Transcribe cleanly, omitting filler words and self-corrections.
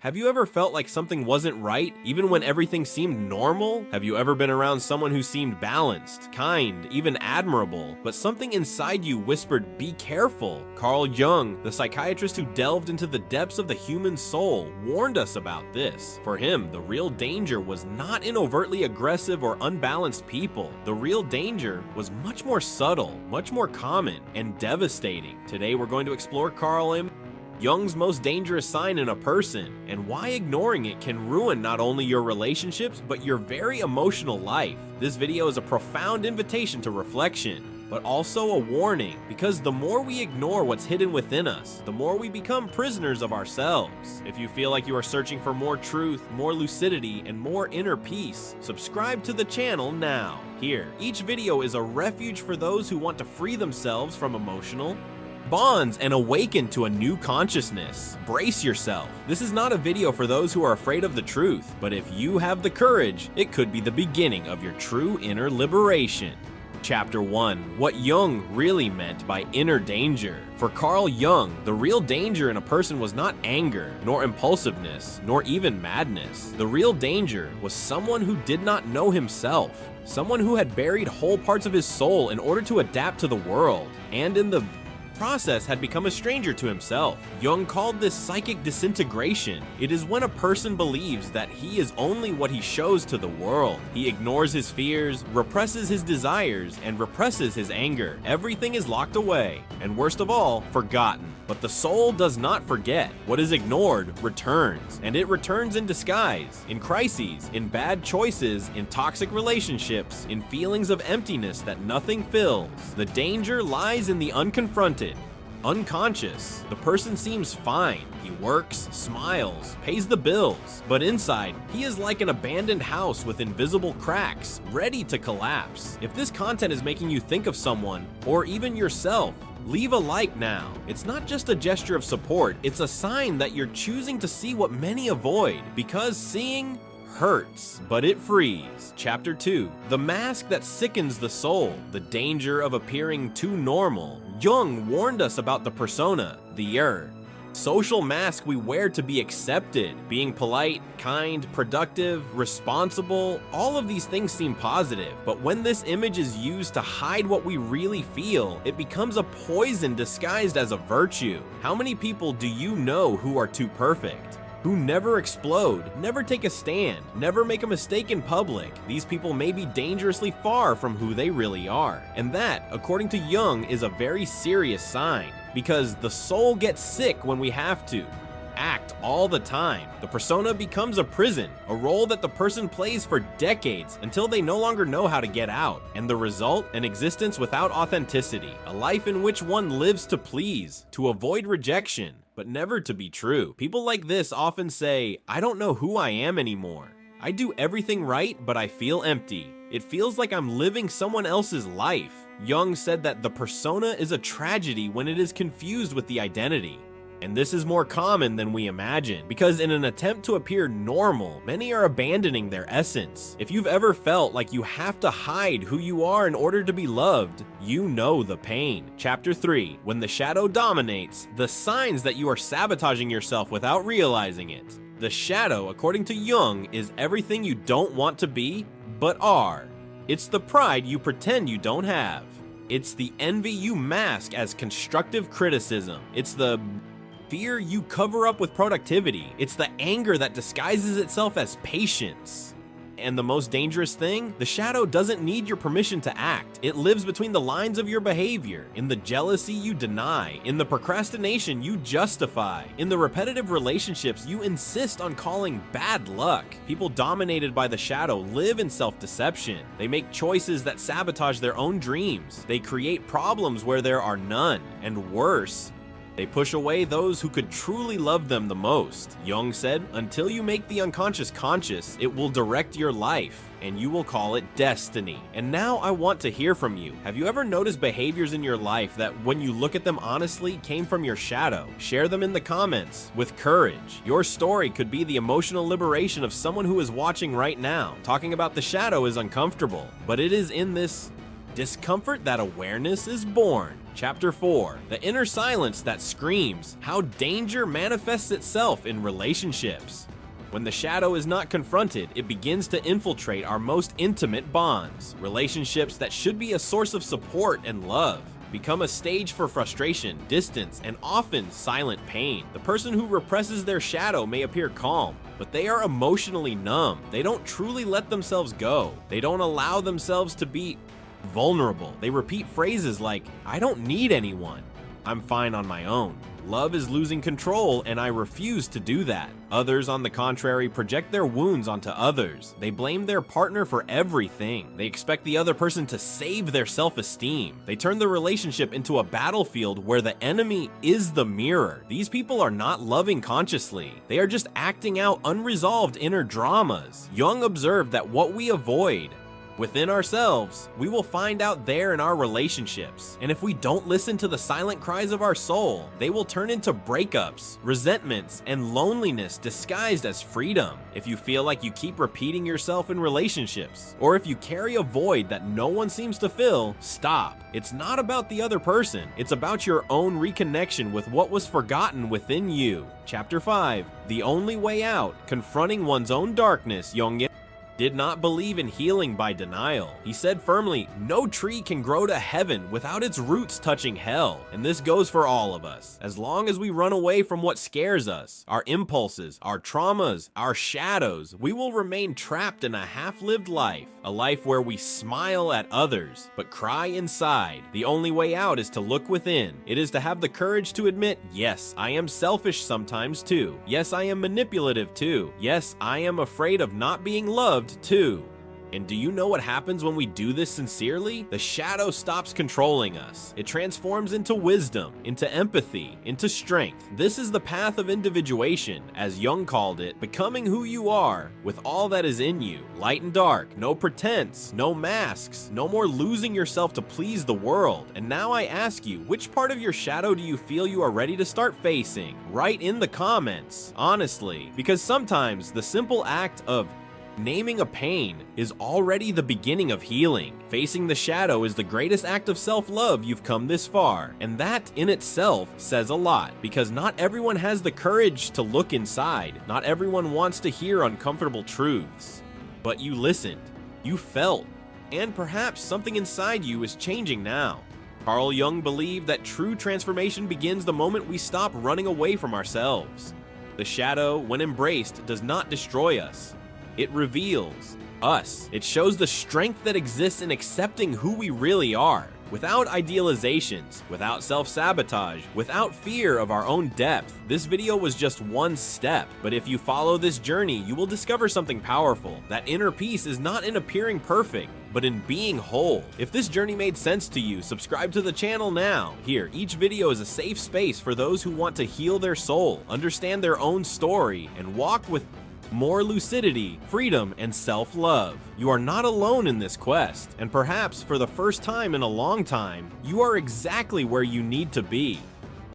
Have you ever felt like something wasn't right, even when everything seemed normal? Have you ever been around someone who seemed balanced, kind, even admirable, but something inside you whispered, "Be careful"? Carl Jung, the psychiatrist who delved into the depths of the human soul, warned us about this. For him, the real danger was not in overtly aggressive or unbalanced people. The real danger was much more subtle, much more common, and devastating. Today we're going to explore Carl Jung's most dangerous sign in a person, and why ignoring it can ruin not only your relationships, but your very emotional life. This video is a profound invitation to reflection, but also a warning, because the more we ignore what's hidden within us, the more we become prisoners of ourselves. If you feel like you are searching for more truth, more lucidity, and more inner peace, subscribe to the channel now. Here, each video is a refuge for those who want to free themselves from emotional bonds and awaken to a new consciousness. Brace yourself. This is not a video for those who are afraid of the truth, but if you have the courage, it could be the beginning of your true inner liberation. Chapter 1. What Jung really meant by inner danger. For Carl Jung, the real danger in a person was not anger, nor impulsiveness, nor even madness. The real danger was someone who did not know himself, someone who had buried whole parts of his soul in order to adapt to the world, and in the process had become a stranger to himself. Jung called this psychic disintegration. It is when a person believes that he is only what he shows to the world. He ignores his fears, represses his desires, and represses his anger. Everything is locked away, and worst of all, forgotten. But the soul does not forget. What is ignored returns, and it returns in disguise, in crises, in bad choices, in toxic relationships, in feelings of emptiness that nothing fills. The danger lies in the unconfronted, unconscious. The person seems fine. He works, smiles, pays the bills, but inside, he is like an abandoned house with invisible cracks, ready to collapse. If this content is making you think of someone, or even yourself, leave a like now. It's not just a gesture of support, it's a sign that you're choosing to see what many avoid, because seeing hurts, but it frees. Chapter 2. The mask that sickens the soul. The danger of appearing too normal. Jung warned us about the persona, the social mask we wear to be accepted. Being polite, kind, productive, responsible, all of these things seem positive, but when this image is used to hide what we really feel, it becomes a poison disguised as a virtue. How many people do you know who are too perfect? Who never explode, never take a stand, never make a mistake in public? These people may be dangerously far from who they really are. And that, according to Jung, is a very serious sign, because the soul gets sick when we have to act all the time. The persona becomes a prison, a role that the person plays for decades until they no longer know how to get out. And the result? An existence without authenticity, a life in which one lives to please, to avoid rejection, but never to be true. People like this often say, "I don't know who I am anymore. I do everything right, but I feel empty. It feels like I'm living someone else's life." Jung said that the persona is a tragedy when it is confused with the identity. And this is more common than we imagine, because in an attempt to appear normal, many are abandoning their essence. If you've ever felt like you have to hide who you are in order to be loved, you know the pain. Chapter 3. When the shadow dominates, the signs that you are sabotaging yourself without realizing it. The shadow, according to Jung, is everything you don't want to be, but are. It's the pride you pretend you don't have. It's the envy you mask as constructive criticism. It's the fear you cover up with productivity. It's the anger that disguises itself as patience. And the most dangerous thing, the shadow doesn't need your permission to act. It lives between the lines of your behavior, in the jealousy you deny, in the procrastination you justify, in the repetitive relationships you insist on calling bad luck. People dominated by the shadow live in self-deception. They make choices that sabotage their own dreams. They create problems where there are none. And worse, they push away those who could truly love them the most. Jung said, until you make the unconscious conscious, it will direct your life, and you will call it destiny. And now I want to hear from you. Have you ever noticed behaviors in your life that, when you look at them honestly, came from your shadow? Share them in the comments with courage. Your story could be the emotional liberation of someone who is watching right now. Talking about the shadow is uncomfortable, but it is in this Discomfort that awareness is born. Chapter 4. The inner silence that screams. How danger manifests itself in relationships. When the shadow is not confronted, it begins to infiltrate our most intimate bonds. Relationships that should be a source of support and love become a stage for frustration, distance, and often silent pain. The person who represses their shadow may appear calm, but they are emotionally numb. They don't truly let themselves go. They don't allow themselves to be vulnerable. They repeat phrases like, "I don't need anyone. I'm fine on my own." Love is losing control, and I refuse to do that. Others, on the contrary, project their wounds onto others. They blame their partner for everything. They expect the other person to save their self-esteem. They turn the relationship into a battlefield where the enemy is the mirror. These people are not loving consciously. They are just acting out unresolved inner dramas. Jung observed that what we avoid within ourselves, we will find out there in our relationships. And if we don't listen to the silent cries of our soul, they will turn into breakups, resentments, and loneliness disguised as freedom. If you feel like you keep repeating yourself in relationships, or if you carry a void that no one seems to fill, stop. It's not about the other person. It's about your own reconnection with what was forgotten within you. Chapter 5. The only way out. Confronting one's own darkness. Jung did not believe in healing by denial. He said firmly, no tree can grow to heaven without its roots touching hell. And this goes for all of us. As long as we run away from what scares us, our impulses, our traumas, our shadows, we will remain trapped in a half-lived life. A life where we smile at others, but cry inside. The only way out is to look within. It is to have the courage to admit, yes, I am selfish sometimes too. Yes, I am manipulative too. Yes, I am afraid of not being loved too. And do you know what happens when we do this sincerely? The shadow stops controlling us. It transforms into wisdom, into empathy, into strength. This is the path of individuation, as Jung called it, becoming who you are with all that is in you. Light and dark, no pretense, no masks, no more losing yourself to please the world. And now I ask you, which part of your shadow do you feel you are ready to start facing? Write in the comments, honestly, because sometimes the simple act of naming a pain is already the beginning of healing. Facing the shadow is the greatest act of self-love you've come this far, and that in itself says a lot, because not everyone has the courage to look inside. Not everyone wants to hear uncomfortable truths. But you listened, you felt, and perhaps something inside you is changing now. Carl Jung believed that true transformation begins the moment we stop running away from ourselves. The shadow, when embraced, does not destroy us. It reveals us. It shows the strength that exists in accepting who we really are, without idealizations, without self-sabotage, without fear of our own depth. This video was just one step, but if you follow this journey, you will discover something powerful. That inner peace is not in appearing perfect, but in being whole. If this journey made sense to you, subscribe to the channel now. Here, each video is a safe space for those who want to heal their soul, understand their own story, and walk with more lucidity, freedom, and self-love. You are not alone in this quest, and perhaps for the first time in a long time, you are exactly where you need to be.